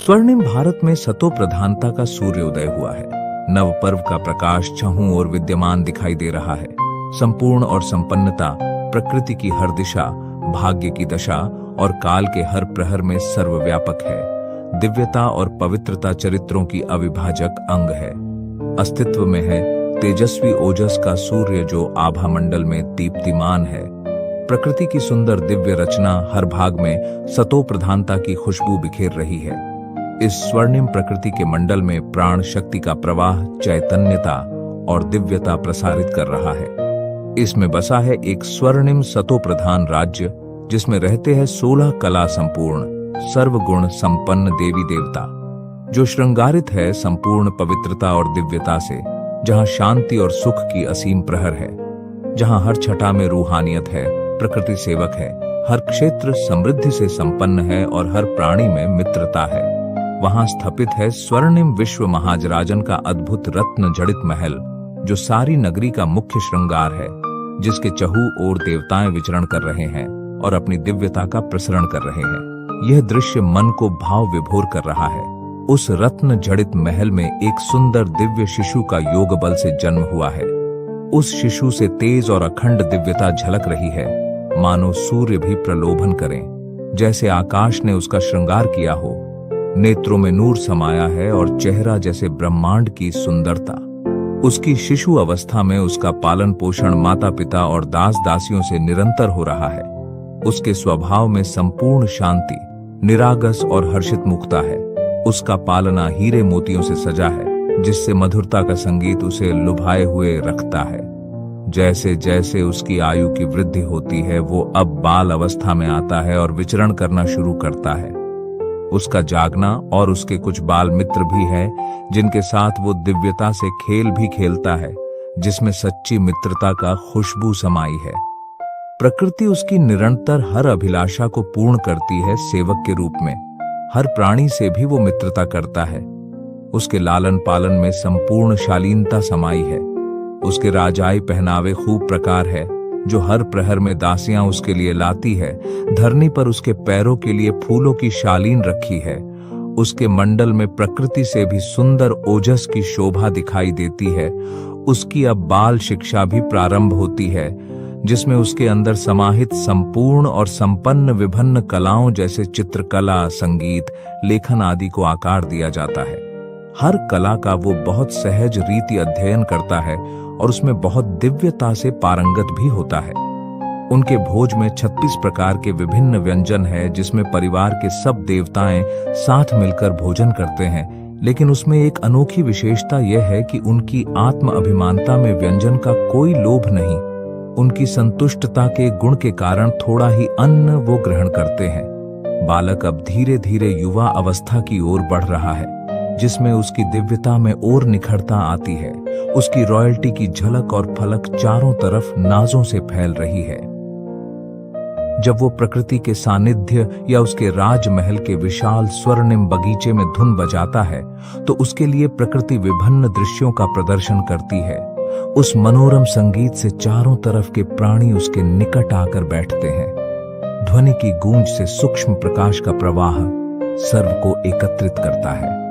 स्वर्णिम भारत में सतो प्रधानता का सूर्योदय हुआ है। नव पर्व का प्रकाश चहुं ओर विद्यमान दिखाई दे रहा है। संपूर्ण और संपन्नता, प्रकृति की हर दिशा, भाग्य की दशा और काल के हर प्रहर में सर्वव्यापक है। दिव्यता और पवित्रता चरित्रों की अविभाजक अंग है। अस्तित्व में है तेजस्वी ओजस का सूर्य जो आभा मंडल में दीप्तिमान है। प्रकृति की सुंदर दिव्य रचना हर भाग में सतो प्रधानता की खुशबू बिखेर रही है। इस स्वर्णिम प्रकृति के मंडल में प्राण शक्ति का प्रवाह चैतन्यता और दिव्यता प्रसारित कर रहा है। इसमें बसा है एक स्वर्णिम सतो प्रधान राज्य जिसमें रहते हैं 16 कला संपूर्ण सर्वगुण संपन्न देवी देवता, जो श्रृंगारित है संपूर्ण पवित्रता और दिव्यता से, जहां शांति और सुख की असीम प्रहर है, जहां हर छटा में रूहानियत है, प्रकृति सेवक है, हर क्षेत्र समृद्धि से संपन्न है और हर प्राणी में मित्रता है। वहां स्थापित है स्वर्णिम विश्व महाजराजन का अद्भुत रत्न जड़ित महल, जो सारी नगरी का मुख्य श्रृंगार है, जिसके चहु ओर देवताएं विचरण कर रहे हैं और अपनी दिव्यता का प्रसरण कर रहे हैं। यह दृश्य मन को भाव विभोर कर रहा है। उस रत्न जड़ित महल में एक सुंदर दिव्य शिशु का योग बल से जन्म हुआ है। उस शिशु से तेज और अखंड दिव्यता झलक रही है, मानो सूर्य भी प्रलोभन करें, जैसे आकाश ने उसका श्रृंगार किया हो। नेत्रों में नूर समाया है और चेहरा जैसे ब्रह्मांड की सुंदरता। उसकी शिशु अवस्था में उसका पालन पोषण माता पिता और दास दासियों से निरंतर हो रहा है। उसके स्वभाव में संपूर्ण शांति, निरागस और हर्षित मुक्ता है। उसका पालना हीरे मोतियों से सजा है, जिससे मधुरता का संगीत उसे लुभाए हुए रखता है। जैसे जैसे उसकी आयु की वृद्धि होती है, वो अब बाल अवस्था में आता है और विचरण करना शुरू करता है। उसका जागना और उसके कुछ बाल मित्र भी हैं, जिनके साथ वो दिव्यता से खेल भी खेलता है, जिसमें सच्ची मित्रता का खुशबू समाई है। प्रकृति उसकी निरंतर हर अभिलाषा को पूर्ण करती है सेवक के रूप में। हर प्राणी से भी वो मित्रता करता है। उसके लालन पालन में संपूर्ण शालीनता समाई है। उसके राजाई पहनावे खूब प्रकार है, जो हर प्रहर में दासियां उसके लिए लाती है। धरनी पर उसके पैरों के लिए फूलों की शालीन रखी है। उसके मंडल में प्रकृति से भी सुंदर ओजस की शोभा दिखाई देती है। उसकी अब बाल शिक्षा भी प्रारंभ होती है, जिसमें उसके अंदर समाहित संपूर्ण और संपन्न विभिन्न कलाओं जैसे चित्रकला, संगीत, लेखन आदि को आकार दिया जाता है। हर कला का वो बहुत सहज रीति अध्ययन करता है और उसमें बहुत दिव्यता से पारंगत भी होता है। उनके भोज में 36 प्रकार के विभिन्न व्यंजन है, जिसमें परिवार के सब देवताएं साथ मिलकर भोजन करते हैं। लेकिन उसमें एक अनोखी विशेषता यह है कि उनकी आत्म अभिमानता में व्यंजन का कोई लोभ नहीं। उनकी संतुष्टता के गुण के कारण थोड़ा ही अन्न वो ग्रहण करते हैं। बालक अब धीरे धीरे युवा अवस्था की ओर बढ़ रहा है, जिसमें उसकी दिव्यता में और निखरता आती है। उसकी रॉयल्टी की झलक और फलक चारों तरफ नाजों से फैल रही है। जब वो प्रकृति के सानिध्य या उसके राजमहल के विशाल स्वर्णिम बगीचे में धुन बजाता है, तो उसके लिए प्रकृति विभिन्न दृश्यों का प्रदर्शन करती है। उस मनोरम संगीत से चारों तरफ के प्राणी उसके निकट आकर बैठते हैं। ध्वनि की गूंज से सूक्ष्म प्रकाश का प्रवाह सर्व को एकत्रित करता है।